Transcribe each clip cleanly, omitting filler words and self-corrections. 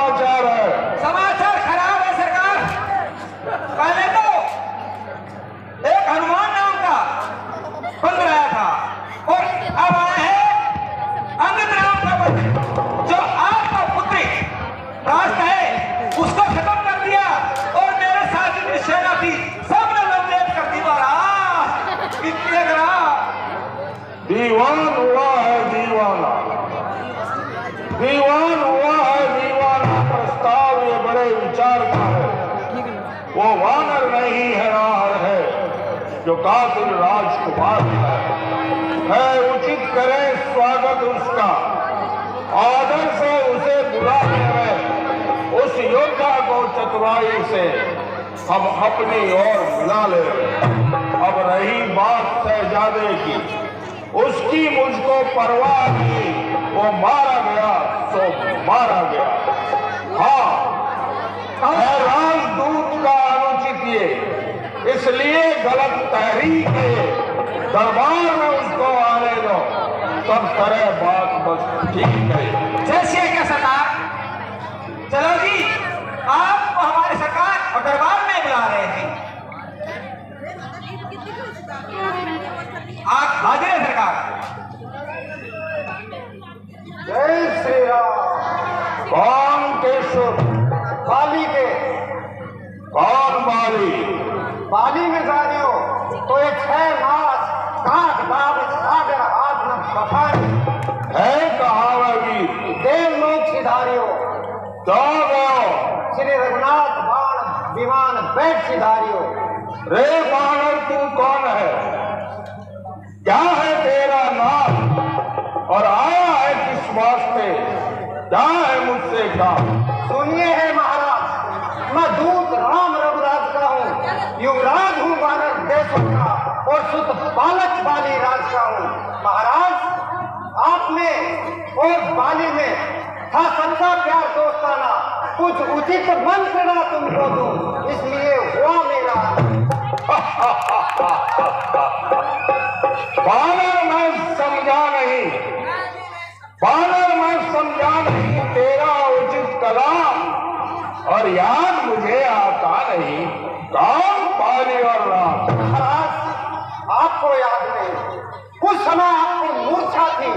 समाचार है? समाचार खराब है सरकार। पहले तो एक हनुमान नाम का बंद आया था और अब आया है अंगद नाम का बंद, जो आपका पुत्री राष्ट्र है उसको खत्म कर दिया और मेरे साथ जितनी सेना थी सबने लंबेट कर दी। महाराज इतने दीवान हुआ है दीवाना, दीवान हुआ है दीवाना। प्रस्ताव ये बड़े विचार का है। वो वानर नहीं है, नार है जो कातिल राजकुमार है। उचित करें स्वागत उसका, आदर से उसे बुलाने में उस योद्धा को चतुराई से हम अपनी ओर मिला ले। अब रही बात शहजादे की, उसकी मुझको परवाह नहीं, वो मारा गया सो मारा गया। हाँ, राजदूत का अनुचित ये, इसलिए गलत तहरीक है। दरबार में उसको आने दो, सब करे बात बस ठीक है। जैसे क्या सरकार? चलो जी, आपको हमारे सरकार और दरबार में बुला रहे हैं। आप हाजिर हैं सरकार। जय श्री राम। कौन केशव? बाली के। कौन बाली? बाली में जानी हो तो ये 6 मास काट दाब सागर हाथ न सफाई है कहाँ वीर? देव लोक सिधारी हो। श्री रघुनाथ बाण विमान बैठ सिधारी हो। रे बानर तू कौन है? क्या है तेरा नाम और आया है किस वास्ते? क्या है मुझसे काम? सुनिए है महाराज, मैं दूत राम रघुराज का हूँ। युवराज हूँ वानर देशों का और सुत बालक बाली राज का हूँ। महाराज, आप में और बाली में था सच्चा प्यार दोस्ताना, कुछ उचित मंत्र ना तुमको दूं, इसलिए हुआ मेरा। बानर मैं समझा नहीं, बानर मैं समझा नहीं तेरा उचित कलाम, और याद मुझे आता नहीं कौन बाली और राम। महाराज, आपको याद नहीं, उस समय आपकी मूर्छा थी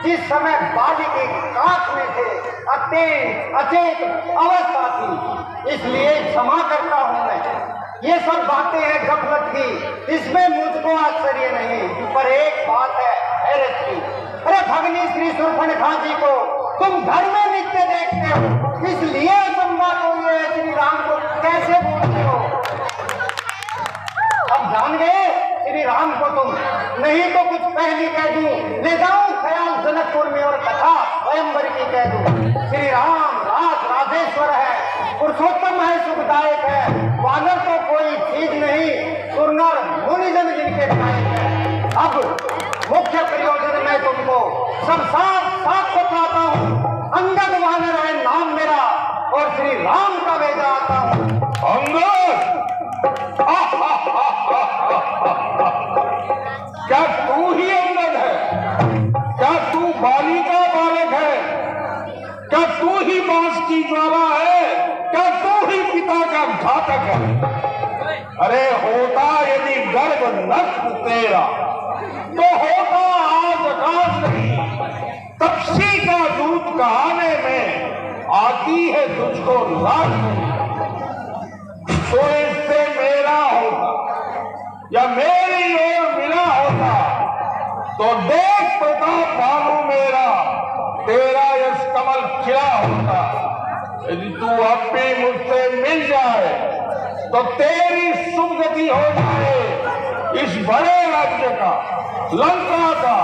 जिस समय बाली की काट में थे, अचेत अवस्था थी, इसलिए क्षमा करता हूं मैं। ये सब बातें हैं गफलत की, इसमें मुझको आश्चर्य नहीं, पर एक बात है हैरत की। अरे भगनी श्री शूर्पणखा जी को तुम घर में नित्य देखते हो, इसलिए अचंभा को ये श्री राम को कैसे भूलते हो? अब जान गए श्री राम को तुम, नहीं तो कुछ पहली कह दूं, ले जाऊं ख्याल जनकपुर में और कथा स्वयंवर की कह दूं। श्री राम राज राजेश्वर है, पुरुषोत्तम है, सुखदायक है, वानर तो कोई चीज नहीं, सुरनर मुनिजन जिनके नायक है। अब मुख्य प्रयोजन में तुमको सब साथ बताता हूँ। अंगद वानर है नाम मेरा और श्री राम का वेदा आता हूँ। अंगद, क्या तू ही अंगद है? क्या तू बाली का बालक है? क्या तू ही बांस की ज्वाला है? क्या तू ही पिता का घातक है? अरे होता यदि गर्भ नष्ट तेरा तो होता आज आकाश नहीं, तपसी का दूत कहाने में आती है तुझको लाज नहीं। तो इससे मेरा होता या मेरी ओर मिला होता तो देख प्रताप भानु मेरा, तेरा यश कमल खिला होता। यदि तू अब भी मुझसे मिल जाए तो तेरी सुगति हो जाए इस बड़े राज्य का, लंका का,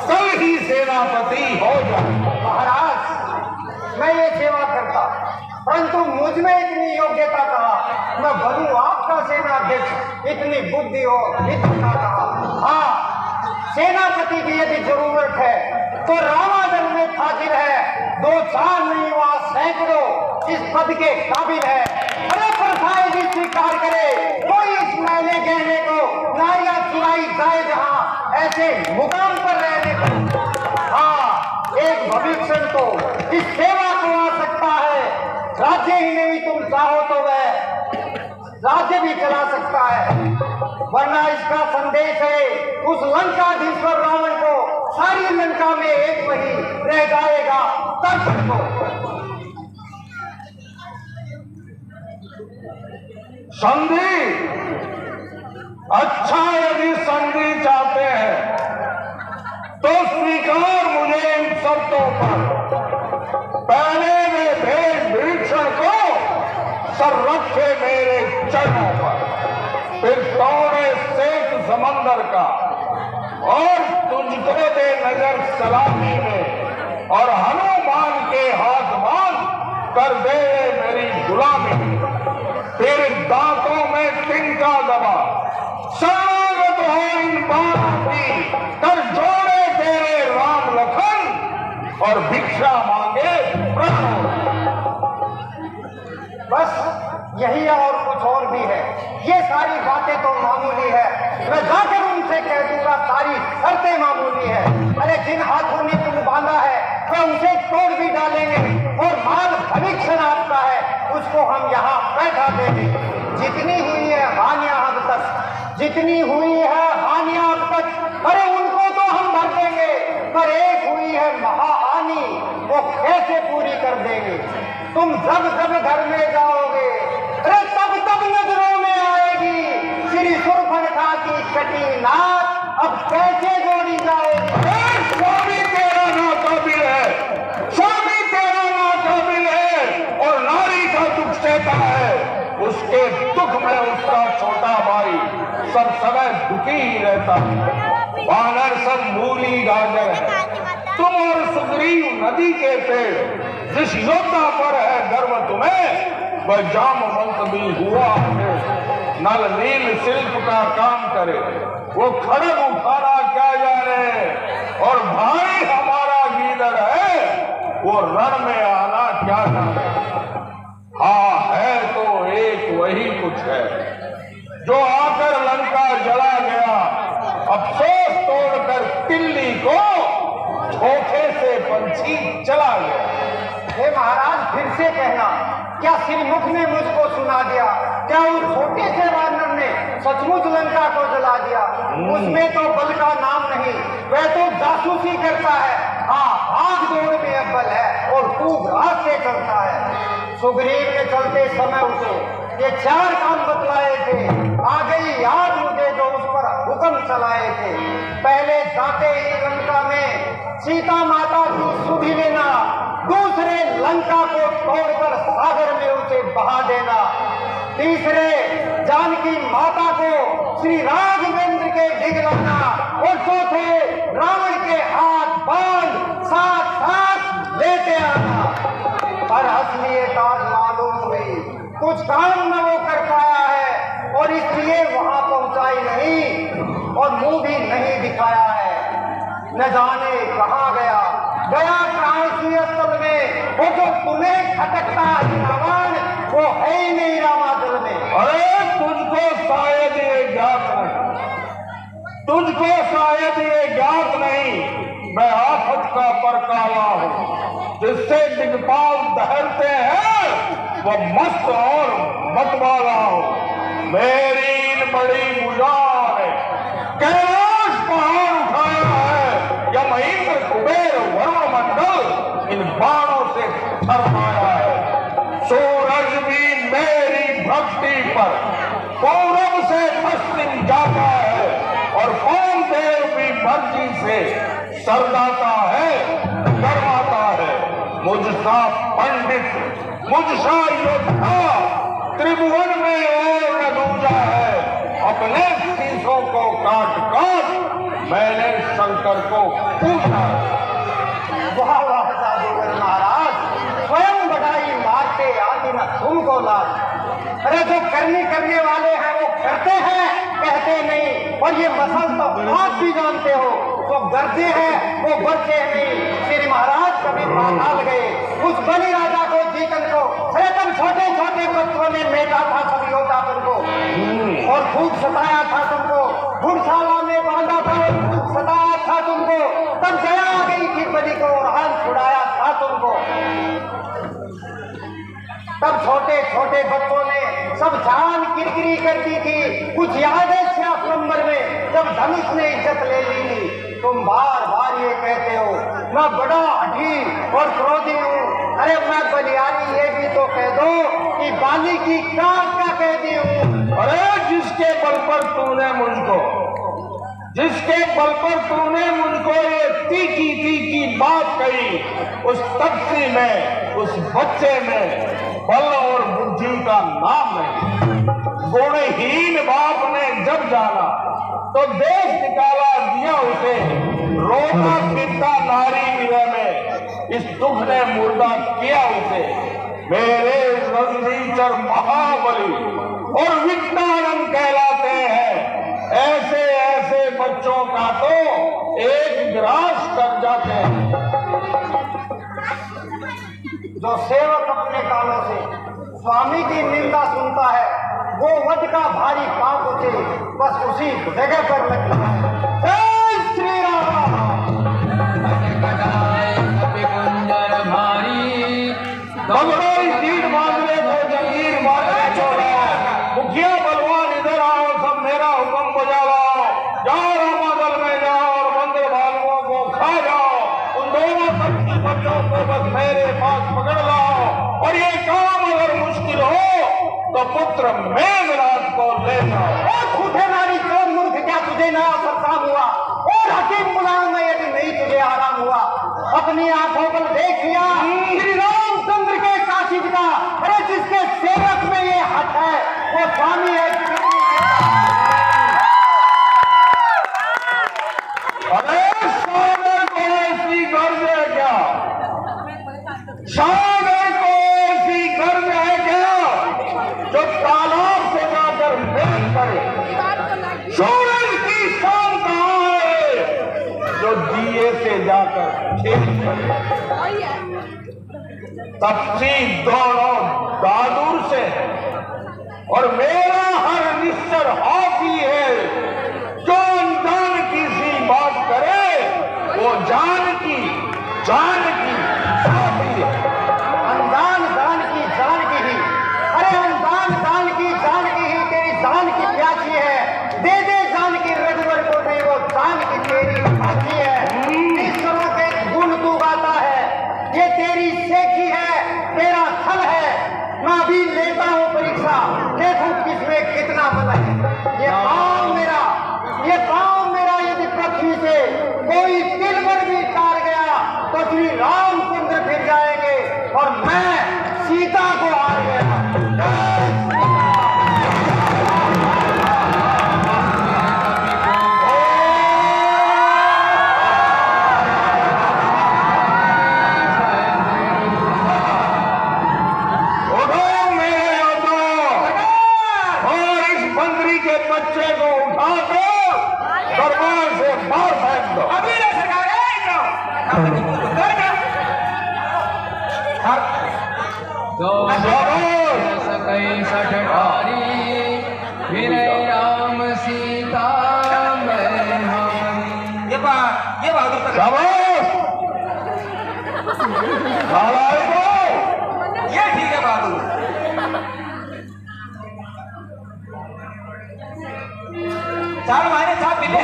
कल ही सेनापति हो जाए। महाराज, मैं ये सेवा करता, परंतु मुझ में इतनी योग्यता कहा मैं बनूं आपका सेनाध्यक्ष, इतनी बुद्धि हो इतना कहा। हाँ, सेनापति की यदि जरूरत है तो रामाजन में हाजिर है, 2-4 नहीं वहां सैकड़ों इस पद के काबिल है। अरे परछाई भी स्वीकार करे, कोई इस मैंने कहने को नारिया चुराई जाए जहां ऐसे मुकाम पर रहने को। हाँ, एक भविष्य तो इस सेवा को आ सकता है, चला सकता है, वरना इसका संदेश है उस लंकाधीश्वर रावण को सारी लंका में एक वही रह जाएगा तब को। संधि, अच्छा यदि संधि चाहते हैं तो स्वीकार मुझे इन शर्तों पर। पहले वे भेद भीषण को सर रखे मेरे चरणों पर, फिर तोड़े सेत समंदर का और तुझको दे नजर सलामी में, और हनुमान के हाथ बांध कर दे मेरी गुलामी। फिर दांतों में तिनका दबा स्वागत हो इन बाणों की, कर जोड़े तेरे राम लखन और भिक्षा मांगे प्राणों। बस यही है और कुछ और भी है। ये सारी बातें तो मामूली है, मैं जाकर उनसे कह दूंगा सारी शर्तें मामूली है। अरे जिन हाथों ने तुम बांधा है वह उसे तोड़ भी डालेंगे, और माल भविष्य आपका है उसको हम यहाँ बैठा देंगे। जितनी हुई है हानियां अब तक, जितनी हुई है हानियां अब तक, अरे उनको तो हम भर देंगे, पर एक हुई है महाहानि, वो कैसे पूरी कर देंगे। तुम जब जब घर में जाओगे, अरे तब तब नजरों में आएगी श्री शूर्पणखा की कटी नाक अब कैसे जोड़ी जाएगी। स्वामी तेरा नाकाबिल है, स्वामी तेरा नाकाबिल है, और नारी का दुख सहता है, उसके दुख में उसका छोटा भाई सब समय दुखी ही रहता है। वानर सब मूली गाजर है, तुम और सुग्रीव नदी के पेड़। जिस योद्धा पर है गर्व तुम्हें, वह जामवंत भी हुआ है। नल नील शिल्प का काम करे, वो खड़ग उठाना क्या जाने, और भाई हमारा गीदड़ है, वो रण में आना क्या जाने। हाँ है तो एक वही कुछ है, जो आकर लंका जला गया, अफसोस तोड़कर तिल्ली को धोखे से पंछी चला गया। हे महाराज, फिर से कहना, क्या श्रीमुख ने मुझको सुना दिया? क्या उस छोटे से वानर ने सचमुच लंका को जला दिया? उसमें तो बल का नाम नहीं, वह तो जासूसी करता है। हाँ, भाग दौड़ में अव्वल है और खूब रात से चलता है। सुग्रीव ने चलते समय उसे ये 4 काम बतलाए थे, आ गई याद मुझे जो उस पर हुक्म चलाए थे। पहले जाते ही लंका में सीता माता की सुधि लेना, दूसरे लंका को तोड़कर सागर में उसे बहा देना, तीसरे जानकी माता को श्री राघवेंद्र के डिगलाना, और चौथे रावण के हाथ बांध साथ साथ लेते आना। पर असलियत आज मालूम हुई, कुछ काम न वो कर पाया है, और इसलिए वहां पहुंचाई नहीं और मुंह भी नहीं दिखाया है। न जाने कहाँ गया काशी स्थल में, वो जो तुम्हें खटकता रावण, वो है ही नहीं रामाचल में। अरे तुझको शायद ये ज्ञात नहीं, तुझको शायद ये ज्ञात नहीं, मैं आफत का परकाला हूँ, जिससे दिग्पाल दहलते हैं वो मस्त और मतवाला हूँ। मेरी इन बड़ी मुजान ने कैलाश पहाड़ उठाया है, या महेंद्र कुबेर वरुण मंडल इन बाणों से थरमाया है। सूरज भी मेरी भक्ति पर पूरब से पश्चिम जाता है, और कौन देव भी मर्जी से सरदाता है, करवाता है। मुझसा पंडित, मुझसा योद्धा त्रिभुवन में और न दूजा है। अपने शीशों को काट काट मैंने शंकर को पूछा। वाह वाह जादूगर महाराज, स्वयं बढ़ाई मारते आदि न तुमको लाज। अरे जो करने वाले हैं वो करते हैं, कहते नहीं, और ये मसल तो आप भी जानते हो, जो गरजे हैं वो बरसे नहीं। श्री महाराज कभी पाताल गए, उस बलि राजा को जीतन को, अरे तब छोटे छोटे बच्चों ने मेटा था सब योद्धापन को, और खूब सताया था तुमको, घुड़शाला में बांधा था, सताया था तुमको, तब जया आ गई थी बलि को और हाथ छुड़ाया था तुमको। तब छोटे छोटे बच्चों ने सब जान किरकिरी कर दी थी। कुछ याद है 6 नंबर में जब धनुष ने इज्जत ले ली थी। तुम बार बार ये कहते हो मैं बड़ा हठी और क्रोधी हूँ। अरे मैं बलियानी ये भी तो कह दो कि बाली की क्या कैदी हूँ। अरे जिसके बल पर तूने मुझको ये तीखी तीखी बात कही, उस तपसी में, उस बच्चे में बल और बुद्धि का नाम नहीं। गुणहीन बाप ने जब जाना तो देश निकाला दिया उसे, रोता पीता नारी गृह में इस दुख ने मुर्दा किया उसे। मेरे रणधीर महाबली और विज्ञानम कहलाते हैं, ऐसे ऐसे बच्चों का तो एक ग्रास कर जाते हैं। जो सेवक अपने कानों से स्वामी की निंदा सुनता है वो वध का भारी पाप उसे बस उसी जगह पर लगता है। जय श्री राम। तीन मांगने को जंगीर मारने छोड़ा, मुखिया बलवान इधर आओ, सब मेरा हुक्म बजा लाओ। जाओ रामा दल में जाओ और मंदिर भालुओं को खा जाओ। उन दोनों सबकी बच्चों को बस मेरे पास पकड़ लाओ, और ये काम अगर मुश्किल हो तो पुत्र मेघराज को ले जाओ। झूठे नारी चोर मूर्ख, क्या तुझे ना सरसाम हुआ? और हकीम गुलाम में यदि नहीं तुझे आराम हुआ, अपनी आंखों पर देख लिया श्री रामचंद्र के काशिद का। अरे जिसके सेवक में ये हक है वो स्वामी है। अरे सागर को ऐसी गर्ज है क्या? सागर को ऐसी गर्ज है क्या जो तालाब से जाकर मेल करे? सूरज की शान कहाँ है जो दिए से जाकर खेल करे? तपसी दोनों बहादुर से, और मेरा हर निश्चर हाथी है। जो अनजान की सी बात करे वो जान की साथी है। अनजान जान की जान की ही, अरे अनजान जान की जान की ही तेरी जान की प्यासी है। दे दे जान की रघुवर को नहीं, वो जान की तेरी साथी है। ईश्वरों के गुण तू गाता है, ये तेरी सेखी है, तेरा छल है। मैं अभी लेता हूँ परीक्षा, देखूं किसमें कितना बल है। ये पाँव मेरा यदि पृथ्वी से कोई तिल भर भी तार गया तो श्री रामचंद्र फिर जाएंगे और मैं सीता को हार गया। बच्चे को उठा दो, दरबार से बाहर फेंक दो। अभी ना सरकार राम सीता ये बहादुर ये ठीक है बहादुर। चार महीने साथ मिले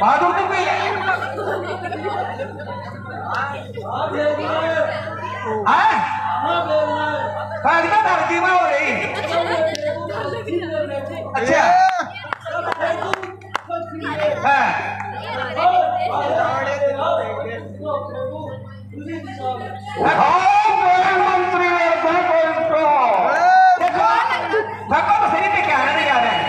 बहादुर तुम भी है भागता धरती में हो रही अच्छा हाँ मंत्री देखो इसको धक्का तो सही पे क्या आना नहीं आ रहा है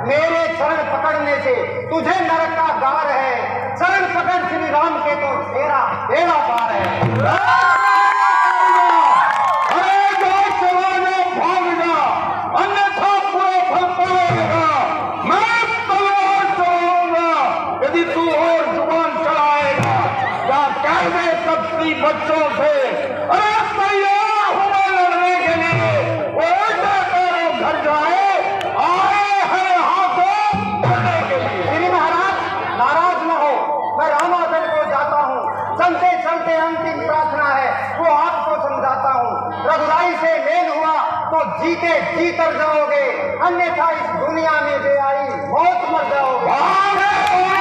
मेरे शरण पकड़ने से तुझे नरक का गार है, शरण पकड़ श्री राम के तो तेरा बेड़ा पार है। अरे जो चलाने भाग जा, अन्यथा पूरा फल पाएगा। मैं तलवार चलाऊंगा यदि तू और जुबान चलाएगा। क्या कह दे सबकी बच्चों से, अरे तैयार हुआ लड़ने के लिए, वो उल्टे पैरों घर जाए, आए हैं हाथों लड़ने के लिए। श्री महाराज नाराज न हो, मैं रामागढ़ को जाता हूँ। चलते चलते अंतिम प्रार्थना है वो आपको समझाता हूँ। रघुराई से मेल हुआ तो जीते जी तर जाओगे, अन्यथा इस दुनिया में ले आई मौत मर जाओगे।